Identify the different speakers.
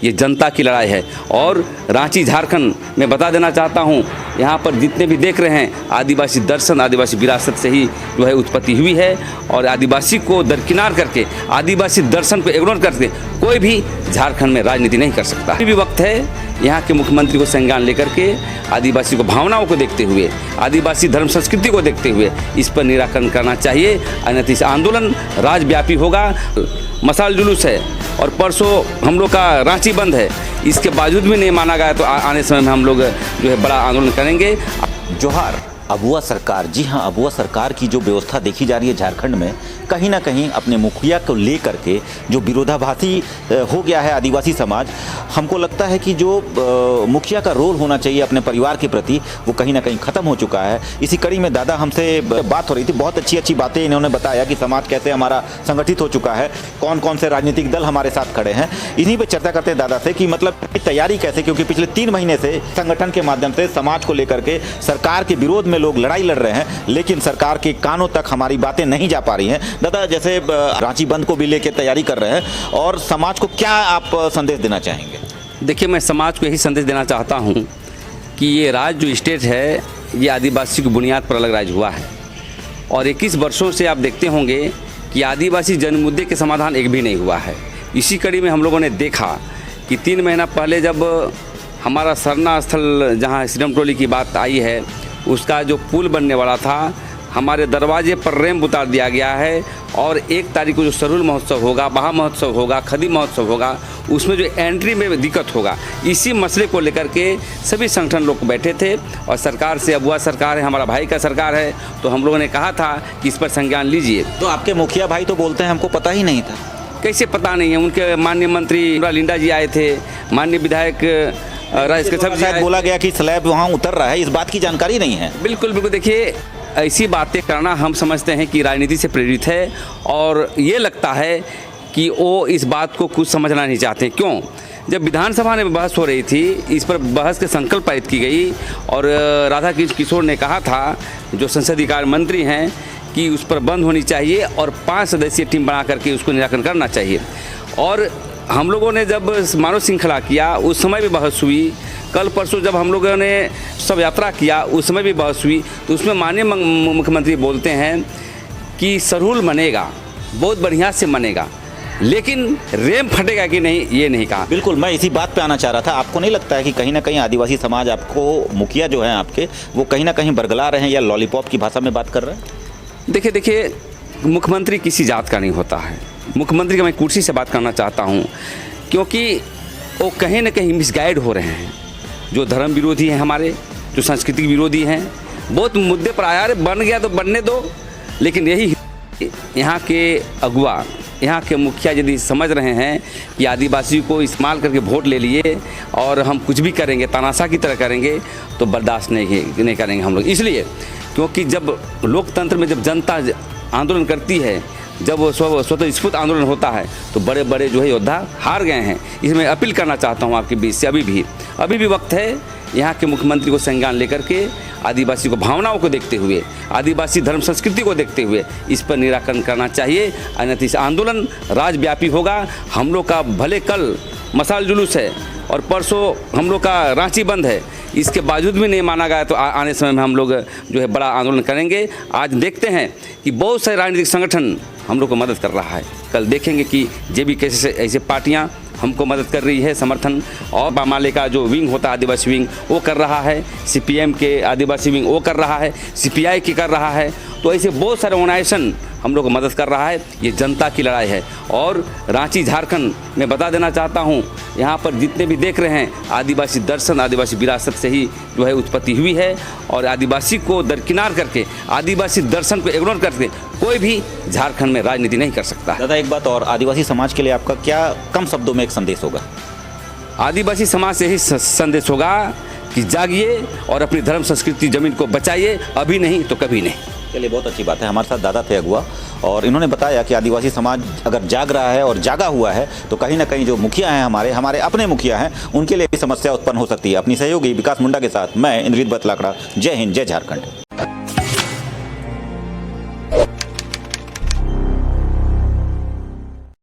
Speaker 1: ये जनता की लड़ाई है। और रांची झारखंड में बता देना चाहता हूँ, यहाँ पर जितने भी देख रहे हैं आदिवासी दर्शन, आदिवासी विरासत से ही जो है उत्पत्ति हुई है। और आदिवासी को दरकिनार करके, आदिवासी दर्शन को इग्नोर करके कोई भी झारखंड में राजनीति नहीं कर सकता। अभी भी वक्त है यहाँ के मुख्यमंत्री को संज्ञान लेकर के आदिवासी को भावनाओं को देखते हुए, आदिवासी धर्म संस्कृति को देखते हुए इस पर निराकरण करना चाहिए, अन्यथा इस आंदोलन राज्यव्यापी होगा। मसाल जुलूस है और परसों हम लोग का रांची बंद है, इसके बावजूद भी नहीं माना गया तो आने समय में हम लोग जो है बड़ा आंदोलन करेंगे।
Speaker 2: जोहार अबुआ सरकार। जी हाँ, अबुआ सरकार की जो व्यवस्था देखी जा रही है झारखंड में, कहीं ना कहीं अपने मुखिया को लेकर के जो विरोधाभासी हो गया है आदिवासी समाज, हमको लगता है कि जो मुखिया का रोल होना चाहिए अपने परिवार के प्रति, वो कहीं ना कहीं ख़त्म हो चुका है। इसी कड़ी में दादा हमसे बात हो रही थी, बहुत अच्छी अच्छी बातें इन्होंने बताया कि समाज कैसे हमारा संगठित हो चुका है, कौन कौन से राजनीतिक दल हमारे साथ खड़े हैं। इन्हीं पर चर्चा करते हैं दादा से कि मतलब तैयारी कैसे, क्योंकि पिछले 3 महीने से संगठन के माध्यम से समाज को लेकर के सरकार के विरोध में लोग लड़ाई लड़ रहे हैं, लेकिन सरकार के कानों तक हमारी बातें नहीं जा पा रही हैं। दादा, जैसे रांची बंद को भी लेकर तैयारी कर रहे हैं, और समाज को क्या आप संदेश देना चाहेंगे?
Speaker 1: देखिए, मैं समाज को यही संदेश देना चाहता हूँ कि ये राज्य जो स्टेट है, ये आदिवासी की बुनियाद पर अलग राज्य हुआ है। और 21 वर्षों से आप देखते होंगे कि आदिवासी जन मुद्दे के समाधान एक भी नहीं हुआ है। इसी कड़ी में हम लोगों ने देखा कि 3 महीना पहले जब हमारा सरना स्थल जहाँ श्रीराम टोली की बात आई है, उसका जो पुल बनने वाला था, हमारे दरवाजे पर रैंप उतार दिया गया है। और 1 तारीख को जो सरूल महोत्सव होगा, बहा महोत्सव होगा, खदी महोत्सव होगा, उसमें जो एंट्री में दिक्कत होगा, इसी मसले को लेकर के सभी संगठन लोग बैठे थे। और सरकार से, अबुआ सरकार है, हमारा भाई का सरकार है, तो हम लोगों ने कहा था कि इस पर संज्ञान लीजिए।
Speaker 2: तो आपके मुखिया भाई तो बोलते हैं हमको पता ही नहीं था।
Speaker 1: कैसे पता नहीं है? उनके माननीय मंत्री लिंडा जी आए थे, माननीय विधायक
Speaker 2: शायद बोला गया कि स्लैब वहाँ उतर रहा है, इस बात की जानकारी नहीं है।
Speaker 1: बिल्कुल बिल्कुल। देखिए, ऐसी बातें करना हम समझते हैं कि राजनीति से प्रेरित है, और ये लगता है कि वो इस बात को कुछ समझना नहीं चाहते। क्यों? जब विधानसभा में बहस हो रही थी, इस पर बहस के संकल्प पारित की गई, और राधा कृष्ण किशोर ने कहा था, जो संसदीय कार्य मंत्री हैं, कि उस पर बंद होनी चाहिए और 5 सदस्यीय टीम बना करके उसको निराकरण करना चाहिए। और हम लोगों ने जब मानव श्रृंखला किया, उस समय भी बहस हुई। कल परसों जब हम लोगों ने सब यात्रा किया, उस समय भी बहस हुई। तो उसमें माननीय मुख्यमंत्री बोलते हैं कि सरूल बनेगा, बहुत बढ़िया से बनेगा, लेकिन रैंप फटेगा कि नहीं, ये नहीं कहा।
Speaker 2: बिल्कुल, मैं इसी बात पे आना चाह रहा था। आपको नहीं लगता है कि कहीं ना कहीं आदिवासी समाज आपको, मुखिया जो हैं आपके, वो कहीं ना कहीं बरगला रहे हैं या लॉलीपॉप की भाषा में बात कर रहे हैं?
Speaker 1: देखिए, मुख्यमंत्री किसी जात का नहीं होता है। मुख्यमंत्री का मैं कुर्सी से बात करना चाहता हूँ, क्योंकि वो कहीं ना कहीं मिसगाइड हो रहे हैं। जो धर्म विरोधी हैं हमारे, जो सांस्कृतिक विरोधी हैं, बहुत मुद्दे पर आया, बन गया तो बनने दो। लेकिन यही यहाँ के अगुआ, यहाँ के मुखिया यदि समझ रहे हैं कि आदिवासी को इस्तेमाल करके वोट ले लिए और हम कुछ भी करेंगे, तानाशाह की तरह करेंगे, तो बर्दाश्त नहीं करेंगे हम लोग। इसलिए क्योंकि जब लोकतंत्र में जब जनता आंदोलन करती है, जब वो स्वतः स्फूर्त आंदोलन होता है, तो बड़े बड़े जो है योद्धा हार गए हैं। इसमें अपील करना चाहता हूँ आपके बीच से, अभी भी वक्त है यहाँ के मुख्यमंत्री को संज्ञान लेकर के आदिवासी को भावनाओं को देखते हुए, आदिवासी धर्म संस्कृति को देखते हुए इस पर निराकरण करना चाहिए, अन्यथा इस आंदोलन राज्यव्यापी होगा। हम लोग का भले कल मसाल जुलूस है और परसों हम लोग का रांची बंद है, इसके बावजूद भी नहीं माना गया तो आने समय में हम लोग जो है बड़ा आंदोलन करेंगे। आज देखते हैं कि बहुत सारे राजनीतिक संगठन हम लोग को मदद कर रहा है। कल देखेंगे कि जेबी कैसे ऐसे पार्टियां हमको मदद कर रही है, समर्थन। और बामाले का जो विंग होता है आदिवासी विंग, वो कर रहा है, CPM के आदिवासी विंग वो कर रहा है, CPI की कर रहा है। तो ऐसे बहुत सारे ऑर्गेनाइजेशन हम लोग को मदद कर रहा है। ये जनता की लड़ाई है। और रांची झारखंड में बता देना चाहता हूँ, यहाँ पर जितने भी देख रहे हैं आदिवासी दर्शन, आदिवासी विरासत से ही जो है उत्पत्ति हुई है। और आदिवासी को दरकिनार करके, आदिवासी दर्शन को इग्नोर करके कोई भी झारखंड में राजनीति नहीं कर सकता।
Speaker 2: दादा, एक बात और, आदिवासी समाज के लिए आपका क्या कम शब्दों में एक संदेश होगा?
Speaker 1: आदिवासी समाज से यही संदेश होगा कि जागिए और अपनी धर्म संस्कृति जमीन को बचाइए, अभी नहीं तो कभी नहीं।
Speaker 2: चलिए, बहुत अच्छी बात है। हमारे साथ दादा थे अगुआ, और इन्होंने बताया कि आदिवासी समाज अगर जाग रहा है और जागा हुआ है, तो कहीं ना कहीं जो मुखिया हैं हमारे अपने मुखिया हैं, उनके लिए भी समस्या उत्पन्न हो सकती है। अपनी सहयोगी विकास मुंडा के साथ मैं इंद्रजीत बतलाकड़ा। जय हिंद, जय झारखंड।